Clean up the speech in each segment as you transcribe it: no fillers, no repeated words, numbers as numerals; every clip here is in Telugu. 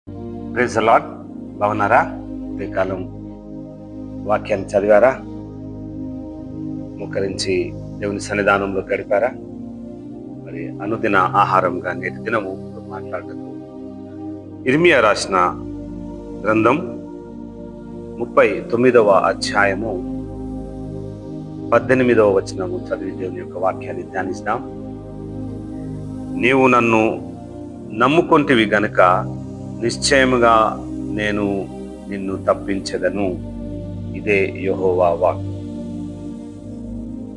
Praise the lord. బాగున్నారా? ఈ కాలం వాక్యాన్ని చదివారా? ముక్కరించి దేవుని సన్నిధానంలో గడిపారా? మరి అనుదిన ఆహారంగా నేటి దినము మాట్లాడుతూ ఇర్మియా రాసిన గ్రంథం 39వ అధ్యాయము 18వ వచనము చదివి దేవుని యొక్క వాక్యాన్ని ధ్యానిస్తాం. నీవు నన్ను నమ్ముకొంటివి గనుక నిశ్చయముగా నేను నిన్ను తప్పించెదను. ఇదే యెహోవా వాక్.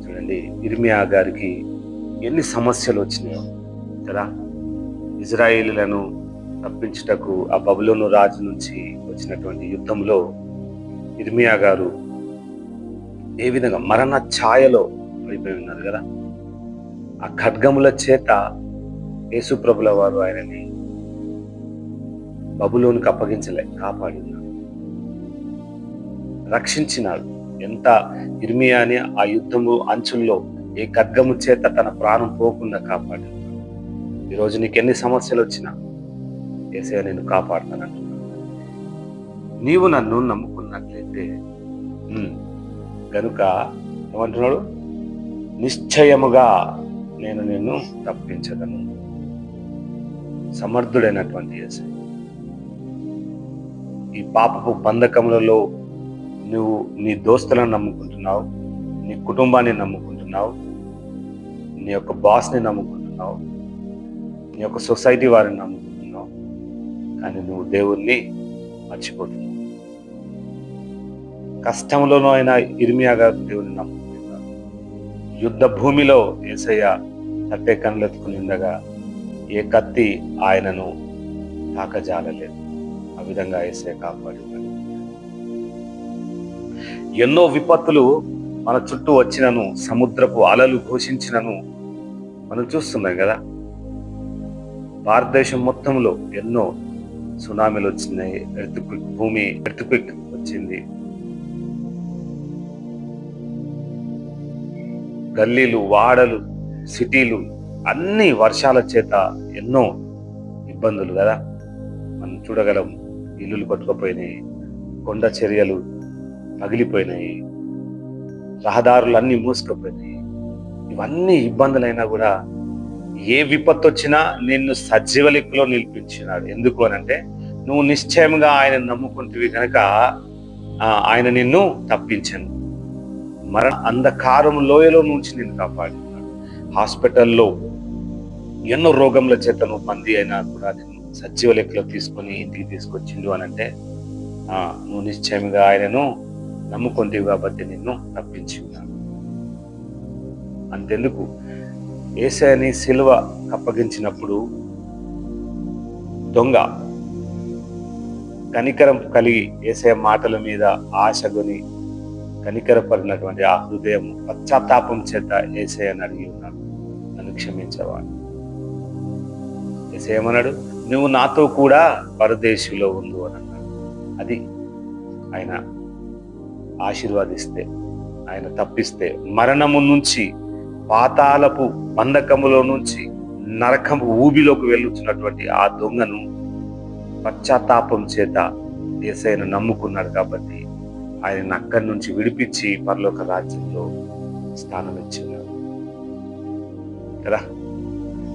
చూడండి, ఇర్మియా గారికి ఎన్ని సమస్యలు వచ్చినాయో కదా. ఇజ్రాయేలీలను తప్పించుటకు ఆ బబులోను రాజు నుంచి వచ్చినటువంటి యుద్ధంలో ఇర్మియా గారు ఏ విధంగా మరణ ఛాయలో పడిపోయి ఉన్నారు కదా. ఆ ఖడ్గముల చేత యేసు ప్రభుల వారు ఆయనని బబులోనికి అప్పగించలే, కాపాడినాడు, రక్షించినాడు. ఎంత ఇర్మియాని ఆ యుద్ధము అంచుల్లో ఏ ఖడ్గము చేత తన ప్రాణం పోకుండా కాపాడినాడు. ఈరోజు నీకు ఎన్ని సమస్యలు వచ్చినా యేసయ్య నేను కాపాడుతానంటున్నాడు. నీవు నన్ను నమ్ముకున్నట్లయితే గనుక ఏమంటున్నాడు? నిశ్చయముగా నేను నిన్ను తప్పించదను. సమర్థుడైనటువంటి యేసయ్య. ఈ పాపపు బంధకములలో నువ్వు నీ దోస్తులను నమ్ముకుంటున్నావు, నీ కుటుంబాన్ని నమ్ముకుంటున్నావు, నీ యొక్క బాస్ని నమ్ముకుంటున్నావు, నీ యొక్క సొసైటీ వారిని నమ్ముకుంటున్నావు. కానీ నువ్వు దేవుణ్ణి మర్చిపోతున్నావు. కష్టంలోనూ అయినా ఇర్మియా గారు దేవుని నమ్ముకుంటున్నారు. యుద్ధ భూమిలో యేసయ్య తట్టే కళ్ళెత్తుకుని ఉండగా ఏ కత్తి ఆయనను తాకజాలలేదు. ఆ విధంగా యేసయ్య కాపాడినాడు. ఎన్నో విపత్తులు మన చుట్టూ వచ్చినను, సముద్రపు అలలు ఘోషించినను మనం చూస్తున్నాం కదా. భారతదేశం మొత్తంలో ఎన్నో సునామీలు వచ్చినాయి, భూమి ఎర్త్క్వేక్ వచ్చింది. గల్లీలు, వాడలు, సిటీలు అన్ని వర్షాల చేత ఎన్నో ఇబ్బందులు కదా మనం చూడగలం. ఇల్లులు కొట్టుకుపోయినాయి, కొండ చర్యలు పగిలిపోయినాయి, రహదారులు అన్నీ మూసుకుపోయినాయి. ఇవన్నీ ఇబ్బందులైనా కూడా ఏ విపత్తు వచ్చినా నిన్ను సజీవ లెక్కలో నిలిపించినాడు. ఎందుకు అనంటే నువ్వు నిశ్చయంగా ఆయన నమ్ముకుంటువి కనుక ఆయన నిన్ను తప్పించను. మరణ అంధకారం లోయలో నుంచి నిన్ను కాపాడినాడు. హాస్పిటల్లో ఎన్నో రోగముల చేత నువ్వు బందీ అయినా కూడా నిన్ను సజీవ లెక్కలో తీసుకొని ఇంటికి తీసుకొచ్చిండు అనంటే నువ్వు నిశ్చయంగా ఆయనను నమ్ముకుంటేవి కాబట్టి నిన్ను తప్పించి ఉన్నాను. అంతెందుకు, యేసయ్యని సిలువ అప్పగించినప్పుడు దొంగ కనికరం కలిగి యేసయ్య మాటల మీద ఆశగొని కనికరపడినటువంటి ఆ హృదయం పశ్చాత్తాపం చేత యేసయ్యని అడిగి ఉన్నాడు, నన్ను క్షమించవాడు. యేసయ్య ఏమన్నాడు? నువ్వు నాతో కూడా పరదేశంలో ఉండు అని అన్నాడు. అది ఆయన ఆశీర్వాదిస్తే, ఆయన తప్పిస్తే, మరణము నుంచి, పాతాళపు బంధకములో నుంచి నరకము ఊబిలోకి వెళ్ళుచున్నటువంటి ఆ దొంగను పశ్చాత్తాపం చేత యేసయ్యను నమ్ముకున్నాడు కాబట్టి ఆయన అక్కడి నుంచి విడిపించి పరలోక రాజ్యంలో స్థానం ఇచ్చినాడు కదా.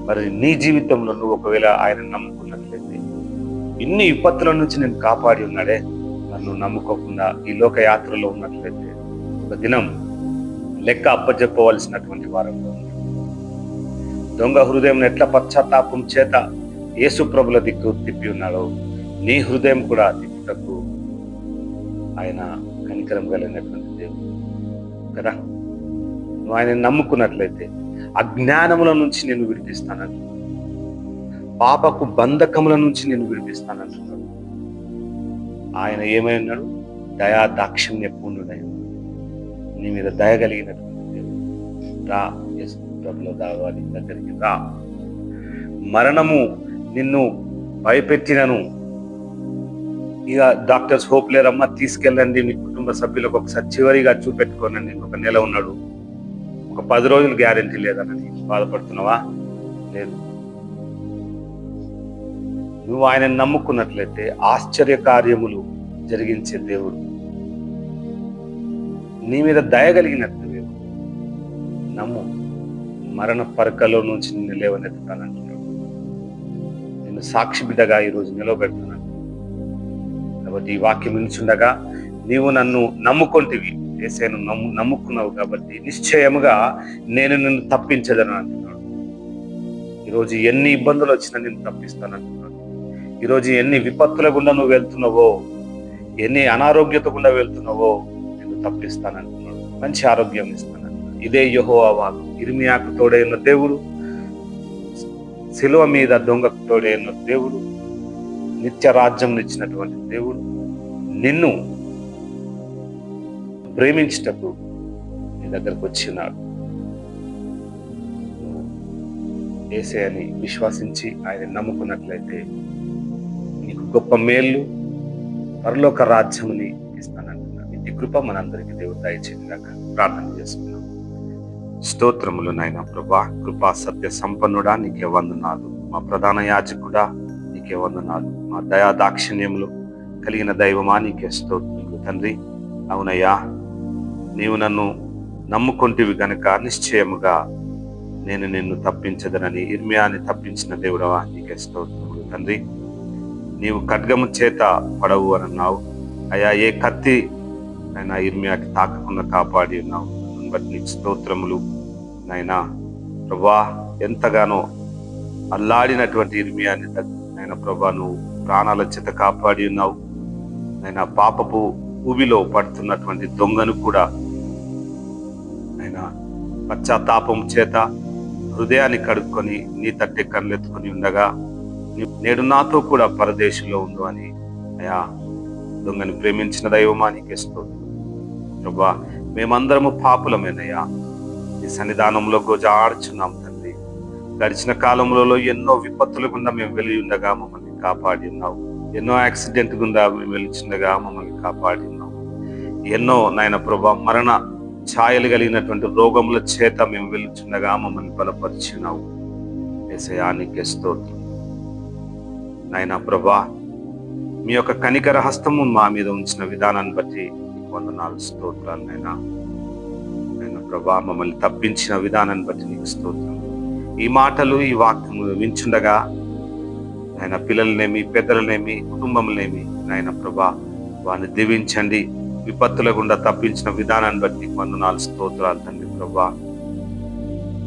మరి నీ జీవితంలో నువ్వు ఒకవేళ ఆయన నమ్ముకున్నట్లయితే, ఇన్ని విపత్తుల నుంచి నేను కాపాడి ఉన్నాడే, నన్ను నమ్ముకోకుండా ఈ లోక యాత్రలో ఉన్నట్లయితే ఒక దినం లెక్క అప్పచెప్పవలసినటువంటి వారంలో ఉంది. దొంగ హృదయం ఎట్లా పశ్చాత్తాపం చేత యేసు ప్రభుల దిక్కు తిప్పి ఉన్నాడో, నీ హృదయం కూడా తిప్పుటకు ఆయన కనికరం కలిగినటువంటి దేవుడు కదా. నువ్వు ఆయన నమ్ముకున్నట్లయితే అజ్ఞానముల నుంచి నేను విడిపిస్తానంటున్నాడు, పాపకు బంధకముల నుంచి నేను విడిపిస్తానంటున్నాడు. ఆయన ఏమై ఉన్నాడు? దయా దాక్షిణ్య పూర్ణుడై నీ మీద దయ కలిగినటువంటి దేవుడు. రా యేసు ప్రభుల దావాలి దగ్గరికి రా. మరణము నిన్ను భయపెట్టినను, ఇక డాక్టర్స్ హోప్ లేరమ్మా, తీసుకెళ్ళండి మీ కుటుంబ సభ్యులకు ఒకసారి చివరిగా చూపెట్టుకోనండి, ఒక నెల ఉన్నాడు, ఒక 10 రోజులు గ్యారెంటీ లేదన్నది బాధపడుతున్నావా? లేదు. నువ్వు ఆయనను నమ్ముకున్నట్లయితే ఆశ్చర్య కార్యములు జరిగించే దేవుడు, నీ మీద దయగలిగిన దేవుడు. నమ్ము, మరణ పరకలో నుంచి నిన్ను లేవనెత్తుతానంటున్నాడు. నిన్ను సాక్షి బిడ్డగా ఈరోజు నిలవబెడుతున్నాను. కాబట్టి ఈ వాక్యం నిల్చుండగా నీవు నన్ను నమ్ముకొంటివి, యేసయ్యను నమ్ముకున్నావు కాబట్టి నిశ్చయముగా నేను నిన్ను తప్పించదను అంటున్నాడు. ఈరోజు ఎన్ని ఇబ్బందులు వచ్చినా నేను తప్పిస్తానంటున్నాడు. ఈరోజు ఎన్ని విపత్తుల గుండా నువ్వు వెళ్తున్నావో, ఎన్ని అనారోగ్యత గుండా వెళ్తున్నావో నేను తప్పిస్తానంటున్నాడు. మంచి ఆరోగ్యం ఇస్తానంటున్నాడు. ఇదే యెహోవా వాక్కు. ఇర్మియాకు తోడైన దేవుడు, శిలువ మీద దొంగకు తోడైన దేవుడు, నిత్య రాజ్యం ఇచ్చినటువంటి దేవుడు నిన్ను ప్రేమించటకు నీ దగ్గరకు వచ్చినాడు. యేసయ్యని విశ్వసించి ఆయన నమ్ముకున్నట్లయితే నీకు గొప్ప మేలు, పరలోక రాజ్యముని ఇస్తానంటున్నాడు. ఇంటి కృప మనందరికీ దేవుడు దయచేయగా ప్రార్థన చేసుకున్నాం. స్తోత్రములు నాయన ప్రభా, కృపా సత్య సంపన్నుడా నీకే వందనాలు. మా ప్రధాన యాజకుడా నీకే వందనాలు. మా దయా దాక్షిణ్యములు కలిగిన దైవమా నీకే స్తోత్రములు తండ్రి. అవునయ్యా, నీవు నన్ను నమ్ముకొంటివి గనుక నిశ్చయముగా నేను నిన్ను తప్పించదనని ఇర్మియాని తప్పించిన దేవుడవా నీకే స్తోత్రములు తండ్రి. నీవు ఖడ్గము చేత పడవు అని అన్నావు అయ్యా. ఏ కత్తి అయినా ఇర్మియాకి తాకకుండా కాపాడి ఉన్నావు. బట్టి నీకు స్తోత్రములు నాయనా ప్రభా. ఎంతగానో అల్లాడినటువంటి ఇర్మియాని నాయన ప్రభా నువ్వు ప్రాణాల చేత కాపాడి ఉన్నావు. నాయన పాపపు ఊబిలో పడుతున్నటువంటి దొంగను కూడా నాయన పశ్చాత్తాపం చేత హృదయాన్ని కడుక్కొని నీ తట్టే కళ్ళెత్తుకొని ఉండగా నేడు నాతో కూడా పరదేశంలో ఉండు అని అయా దొంగని ప్రేమించిన దైవమా నీకే స్తోత్రం ప్రభా. మేమందరము పాపులమేనయ్యా, నీ సన్నిధానంలో గోజాడుచున్నాం తండ్రి. గడిచిన కాలంలో ఎన్నో విపత్తుల గుండా మేము వెళ్ళి ఉండగా మమ్మల్ని కాపాడి ఉన్నావు. ఎన్నో యాక్సిడెంట్ గుండా మేము వెళ్ళిచుండగా మమ్మల్ని కాపాడి ఉన్నావు. ఎన్నో నాయన ప్రభా మరణ ఛాయలు కలిగినటువంటి రోగముల చేత మేము వెళ్ళుచుండగా మమ్మల్ని బలపరిచినావు. యేసయ్యా నీకే స్తోత్రం నాయన ప్రభా. మీ యొక్క కనికర హస్తము మా మీద ఉంచిన విధానాన్ని బట్టి నీకు వందనాలు, స్తోత్రాలు నాయన. నాయన ప్రభా, మమ్మల్ని తప్పించిన విధానాన్ని బట్టి నీకు స్తోత్రం. ఈ మాటలు ఈ వాక్యములు వించుండగా నాయన పిల్లలనేమి పెద్దలనేమి కుటుంబంనేమి నాయన ప్రభా వారిని దీవించండి. విపత్తుల గుండా తప్పించిన విధానాన్ని బట్టి వందనాలు, స్తోత్రాలు తండ్రి ప్రభా.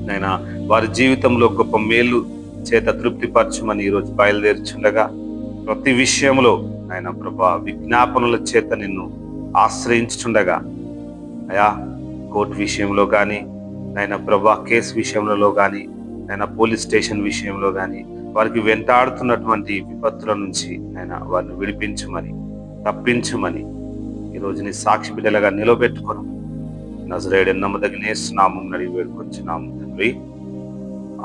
నాయన వారి జీవితంలో గొప్ప మేలు చేత తృప్తిపరచమని ఈరోజు బయలుదేరుచుండగా ప్రతి విషయంలో నాయన ప్రభా విజ్ఞాపనల చేత నిన్ను ఆశ్రయించుచుండగా అయా కోర్టు విషయంలో కానీ నాయన ప్రభా కేసు విషయంలో కానీ నాయన పోలీస్ స్టేషన్ విషయంలో కానీ వారికి వెంటాడుతున్నటువంటి విపత్తుల నుంచి నాయన వారిని విడిపించమని తప్పించమని ఈరోజు నీ సాక్షి బిడ్డలుగా నిలబెట్టుకోను నజరేయుడైన నమ్మదగిన యేసు నామమున అడిగి వేడుకొంచున్నాము తండ్రి.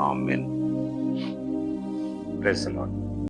ఆమేన్. Praise the lord.